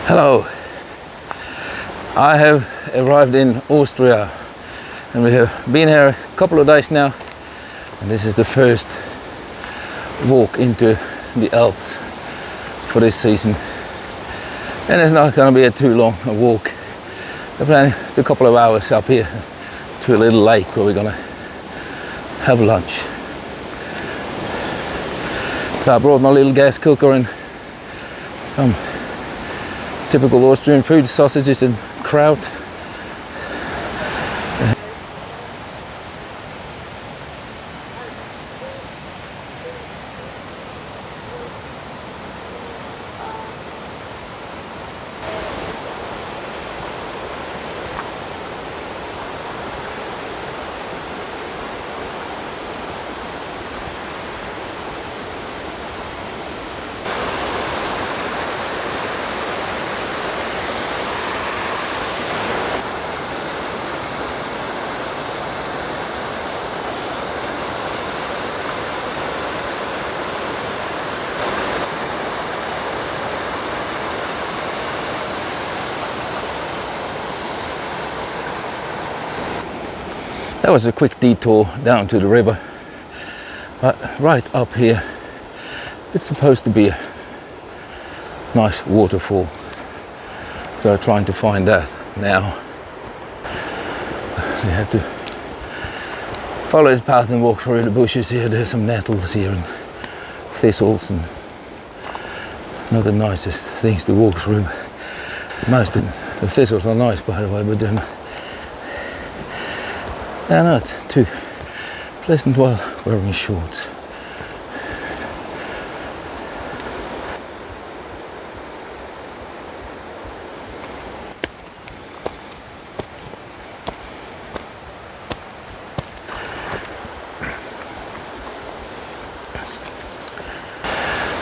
Hello, I have arrived in Austria and we have been here a couple of days now, and this is the first walk into the Alps for this season, and it's not going to be too long a walk. The plan is a couple of hours up here to a little lake where we're going to have lunch. So I brought my little gas cooker and some typical Austrian food, sausages and kraut. That was a quick detour down to the river, but right up here it's supposed to be a nice waterfall, so I'm trying to find that now. We have to follow this path and walk through the bushes here. There's some nettles here and thistles and not the nicest things to walk through. Most of the thistles are nice, by the way, but they're not too pleasant while wearing shorts.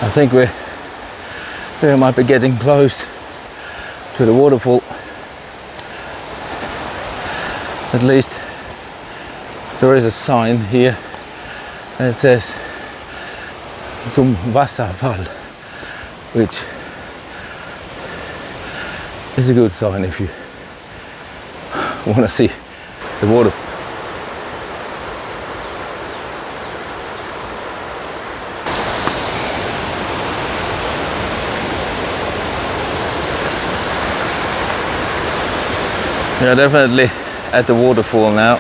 I think we might be getting close to the waterfall. At least there is a sign here that says zum Wasserfall, which is a good sign if you want to see the water. We are definitely at the waterfall now.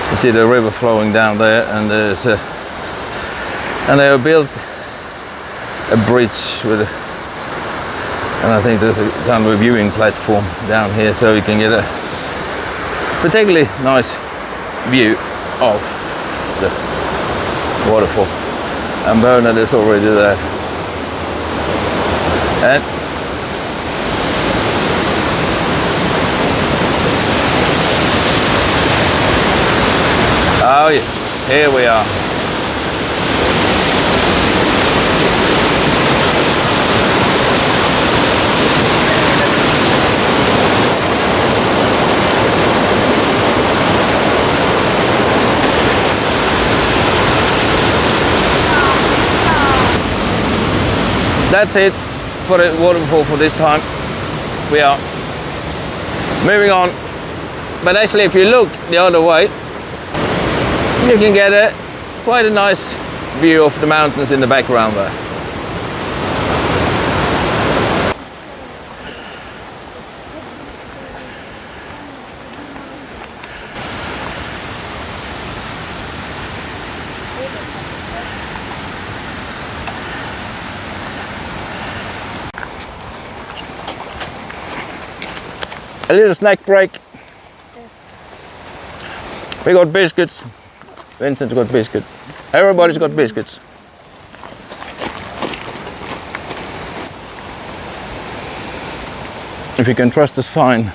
You see the river flowing down there, and there's and they have built a bridge with and I think there's a kind of a viewing platform down here, so you can get a particularly nice view of the waterfall. And Bernard is already there. And oh yes, here we are. That's it for the waterfall for this time. We are moving on. But actually, if you look the other way, you can get quite a nice view of the mountains in the background there. A little snack break. We got biscuits. Vincent's got biscuit. Everybody's got biscuits. If you can trust the sign,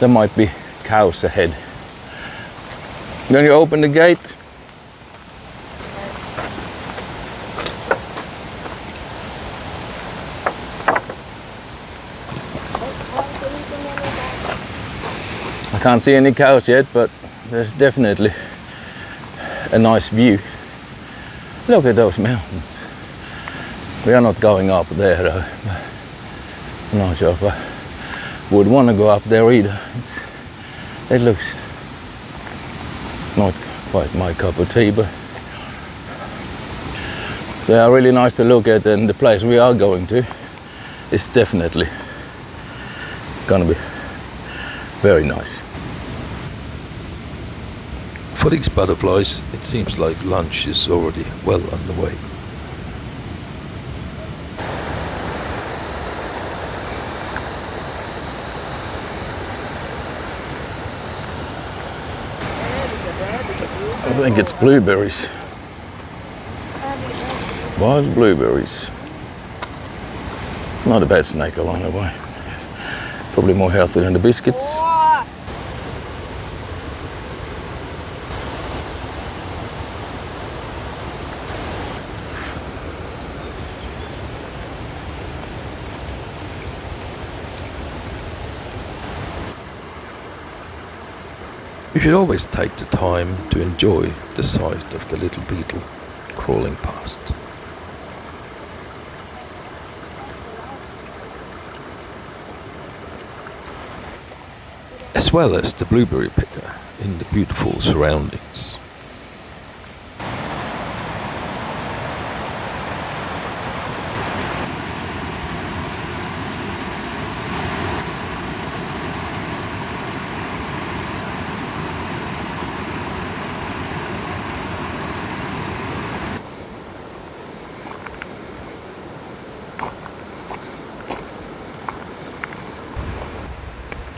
there might be cows ahead. When you open the gate, I can't see any cows yet, but there's definitely a nice view. Look at those mountains. We are not going up there though. I'm not sure if I would want to go up there either. It looks not quite my cup of tea, but they are really nice to look at, and the place we are going to is definitely gonna be very nice. For these butterflies, it seems like lunch is already well underway. I think it's blueberries. Wild blueberries. Not a bad snack along the way. Probably more healthy than the biscuits. You should always take the time to enjoy the sight of the little beetle crawling past. As well as the blueberry picker in the beautiful surroundings.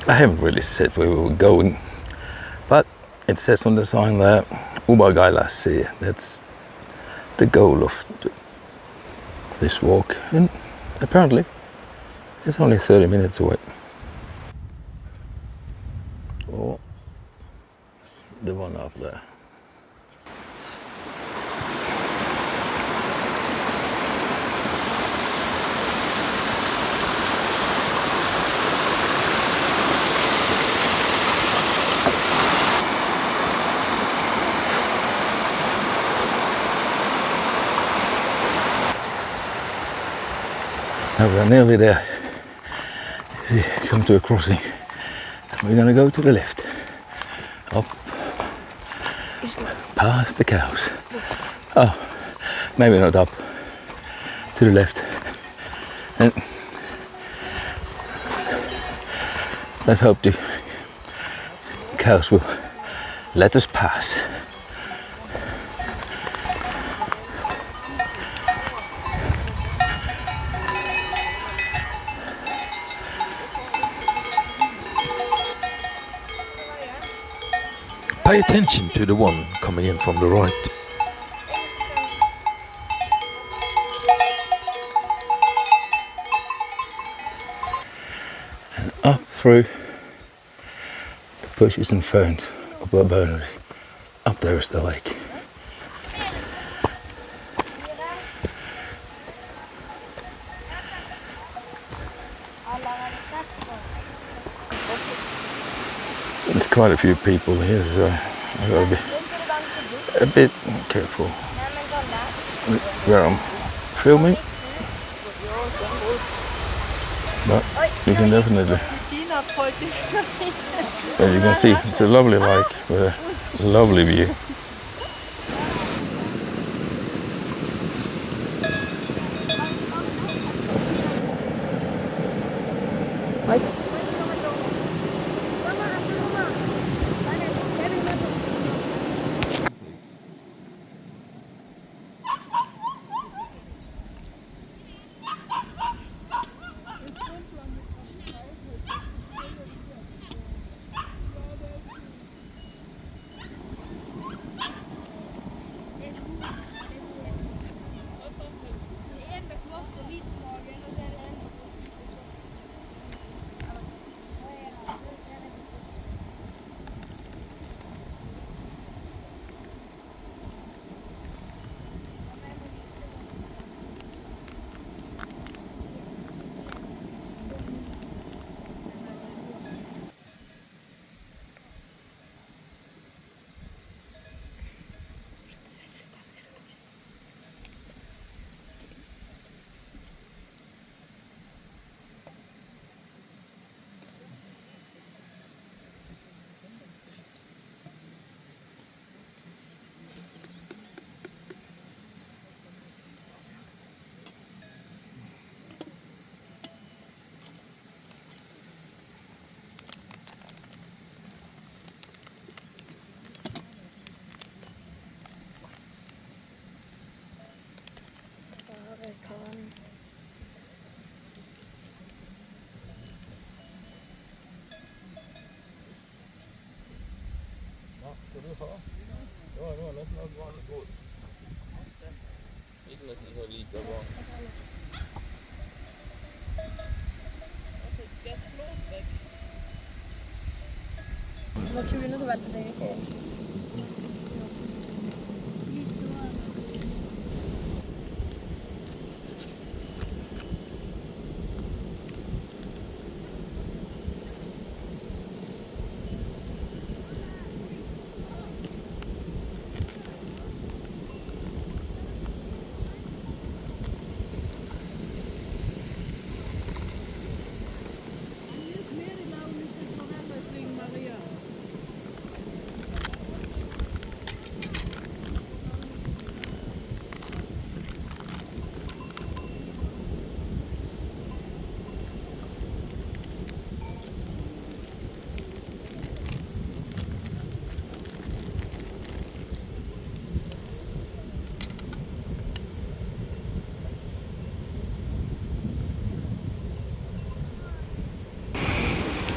I haven't really said where we were going, but it says on the sign there, Obergailersee. That's the goal of this walk, and apparently it's only 30 minutes away. Or the one up there. Now we're nearly there. See, come to a crossing. We're gonna go to the left. Up. Past the cows. Oh, maybe not up. To the left. And let's hope the cows will let us pass. Pay attention to the one coming in from the right. And up through the bushes and ferns of Obergailersee. Up there is the lake. There's quite a few people here, so I've got to be a bit careful where I'm filming. But you can definitely, as you can see, it's a lovely lake with a lovely view. Skal du ha? Ja, nå er nesten alt vannet gått. Ikke nesten så lite vann. Det var kuene som ventet deg.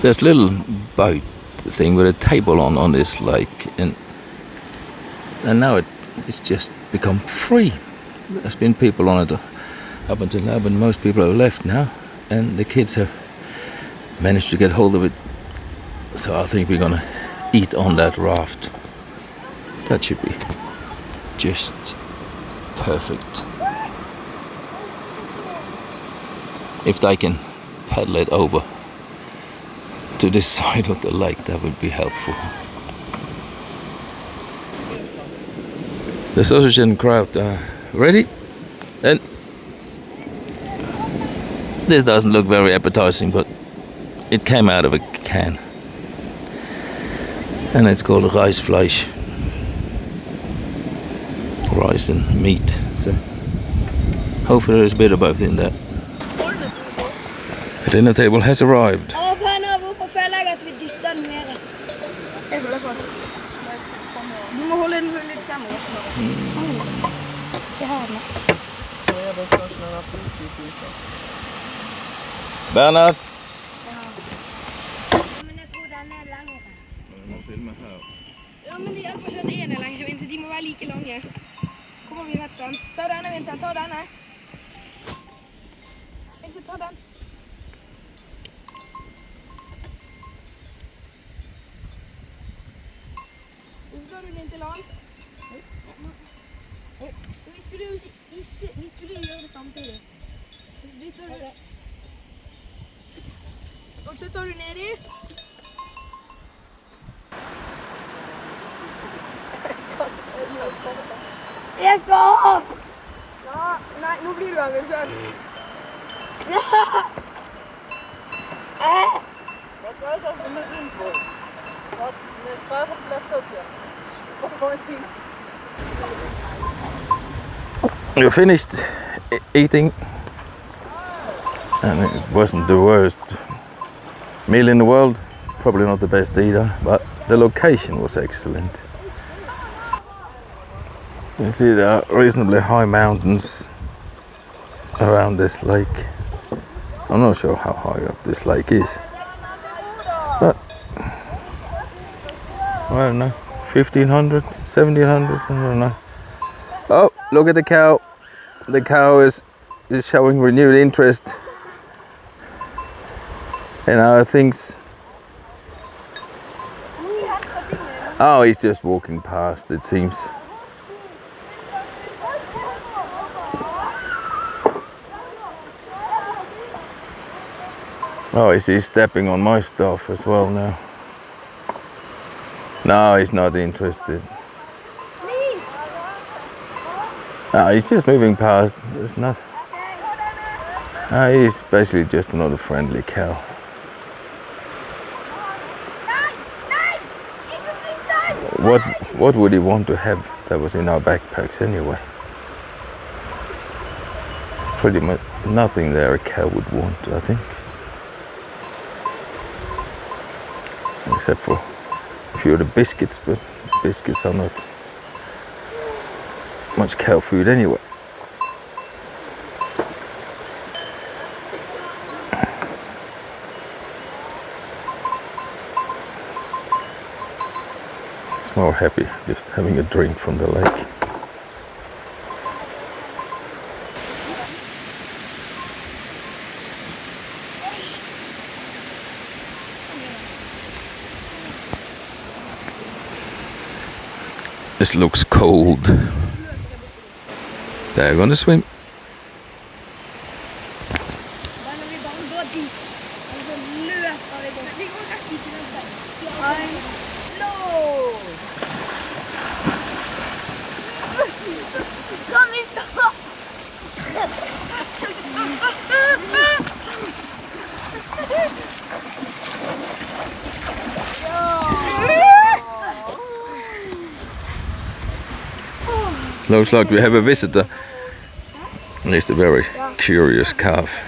There's a little boat thing with a table on this lake, and now it's just become free. There's been people on it up until now, but most people have left now, and the kids have managed to get hold of it. So I think we're gonna eat on that raft. That should be just perfect. If they can paddle it over to this side of the lake, that would be helpful. The sausage and kraut are ready, and this doesn't look very appetizing, but it came out of a can, and it's called Reisfleisch, rice and meat, so hopefully there's a bit of both in there. The dinner table has arrived. Du må holde den litt fremover. Jeg har den. Bernhard! Men jeg tror den er lengre. Du må filme her. Ja, men de akkurat skjønt en er lengre, Vincent. De må være like lange. Kommer vi rett den. Ta denne, Vincent. Ta denne. Vincent, ta den. Og så tar du den inn til land. Vi skulle jo gjøre det samtidig. Så dytter du. Og så tar du ned i. Jeg går opp! Ja, nei, nå blir du her, Vincent. Was soll das für eine Info? Eine Frage plus Hotel. We finished eating, and it wasn't the worst meal in the world, probably not the best either, but the location was excellent. You see there are reasonably high mountains around this lake. I'm not sure how high up this lake is, but I don't know, 1500, 1700, I don't know. Oh, look at the cow. The cow is showing renewed interest in our things. Oh, he's just walking past, it seems. Oh, he's stepping on my stuff as well now. No, he's not interested. No, he's just moving past. It's not. He's basically just another friendly cow. What would he want to have that was in our backpacks anyway? There's pretty much nothing there a cow would want, I think. Except for a few of the biscuits, but biscuits are not much cow food anyway. It's more happy just having a drink from the lake. This looks cold. They're gonna swim. Där när vi bara går dit. Och så löper vi bort. Vi går rakt till vänster. Kom vi stopp! Looks like we have a visitor. At least a very curious calf.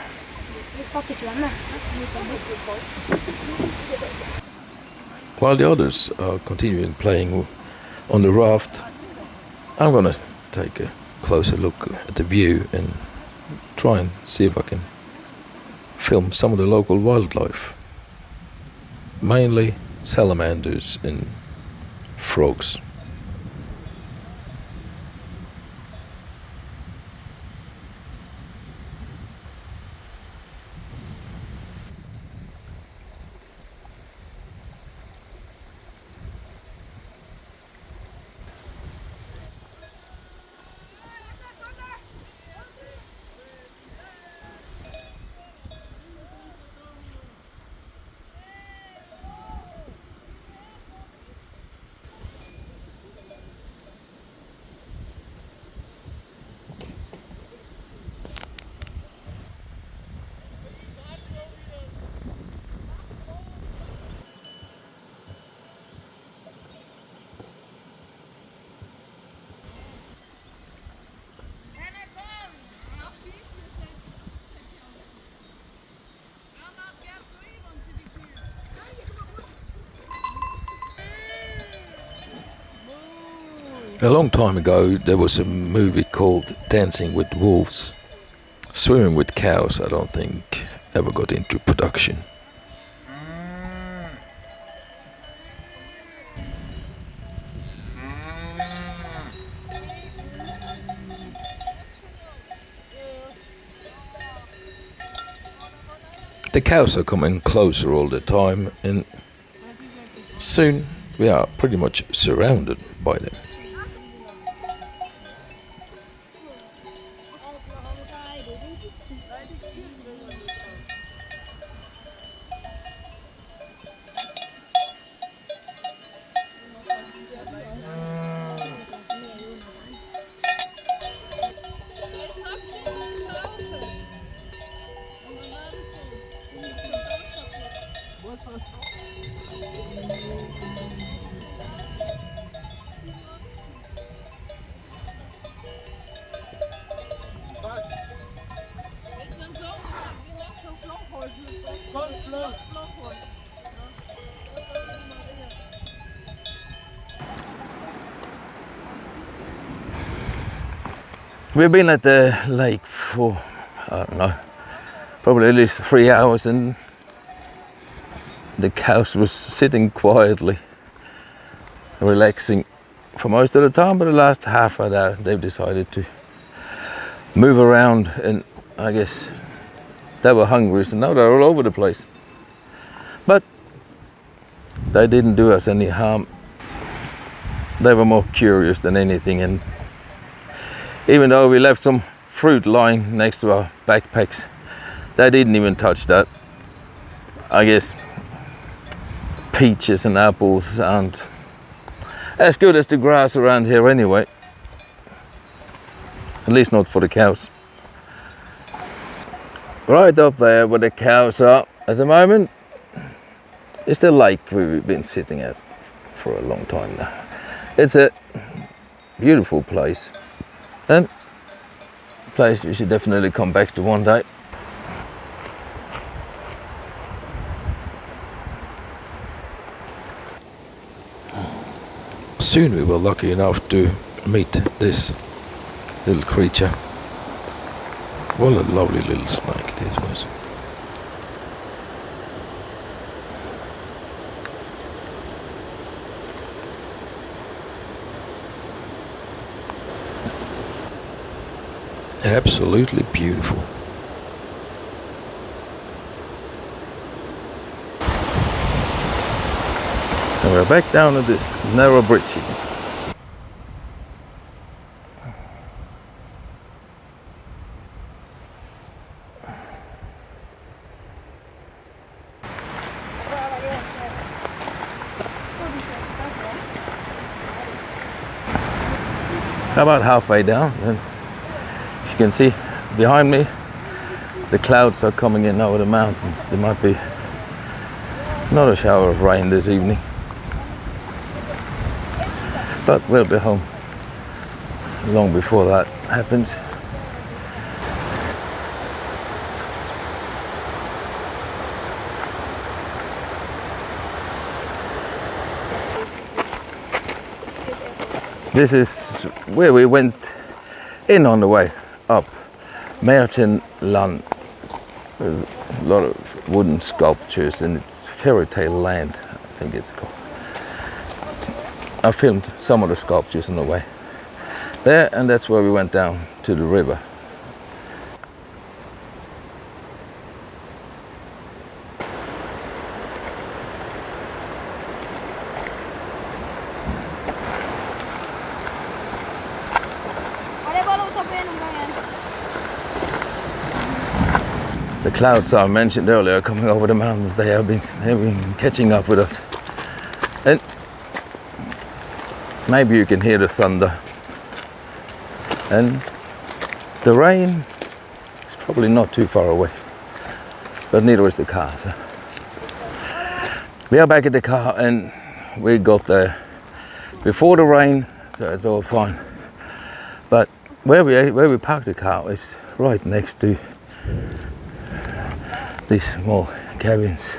While the others are continuing playing on the raft, I'm gonna take a closer look at the view and try and see if I can film some of the local wildlife. Mainly salamanders and frogs. A long time ago there was a movie called Dancing with Wolves. Swimming with Cows I don't think ever got into production. The cows are coming closer all the time and soon we are pretty much surrounded by them. We've been at the lake for, I don't know, probably at least 3 hours, and the cows was sitting quietly, relaxing for most of the time, but the last half of that they've decided to move around, and I guess they were hungry, so now they're all over the place. But they didn't do us any harm. They were more curious than anything, and even though we left some fruit lying next to our backpacks, they didn't even touch that. I guess peaches and apples aren't as good as the grass around here anyway. At least not for the cows. Right up there where the cows are at the moment is the lake we've been sitting at for a long time now. It's a beautiful place, and a place you should definitely come back to one day. Soon we were lucky enough to meet this little creature. What a lovely little snake this was. Absolutely beautiful. And we're back down at this narrow bridge. About halfway down, and as you can see behind me, the clouds are coming in over the mountains. There might be another shower of rain this evening, but we'll be home long before that happens. This is where we went in on the way up, Märchenland. There's a lot of wooden sculptures and it's fairy tale land, I think it's called. I filmed some of the sculptures on the way there, and that's where we went down to the river. The clouds I mentioned earlier coming over the mountains, they have been catching up with us. And maybe you can hear the thunder. And the rain is probably not too far away, but neither is the car. So we are back at the car and we got there before the rain, so it's all fine. But where we parked the car is right next to these small cabins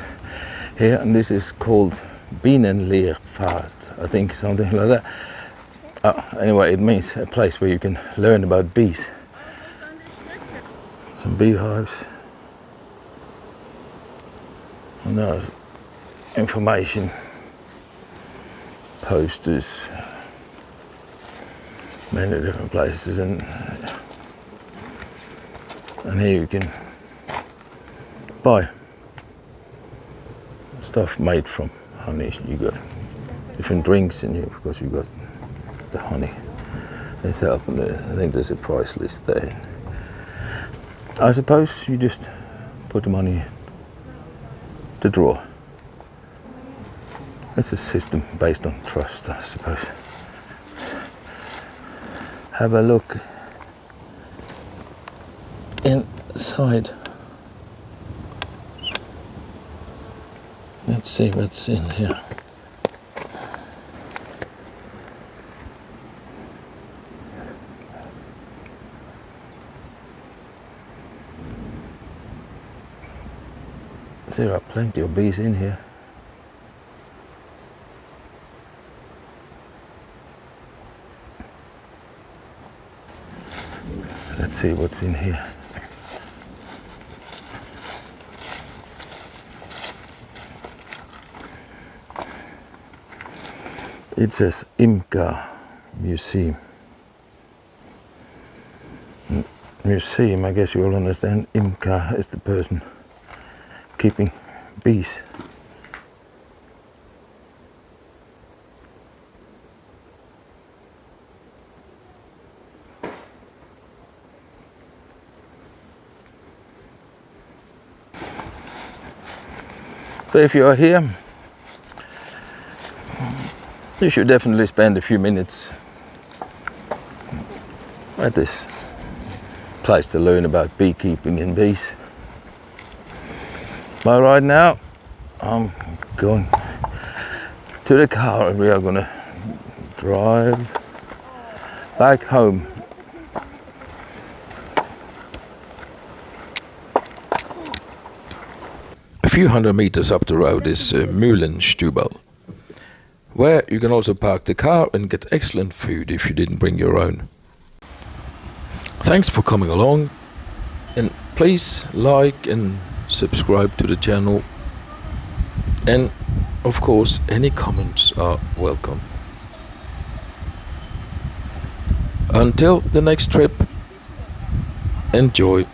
here, and this is called Bienenlehrfahrt, I think, something like that. Anyway, it means a place where you can learn about bees. Some beehives. And there's information posters, many different places, and here you can buy stuff made from honey. You got different drinks, and of course you got the honey. It's up, and I think there's a price list there. I suppose you just put the money in the drawer. It's a system based on trust, I suppose. Have a look inside. Let's see what's in here. There are plenty of bees in here. Let's see what's in here. It says Imker Museum. Museum, I guess you all understand. Imker is the person keeping bees. So if you are here, you should definitely spend a few minutes at this place to learn about beekeeping and bees. But right now, I'm going to the car and we are going to drive back home. A few hundred meters up the road is Mühlenstubel, where you can also park the car and get excellent food if you didn't bring your own. Thanks for coming along, and please like and subscribe to the channel, and of course any comments are welcome. Until the next trip, Enjoy.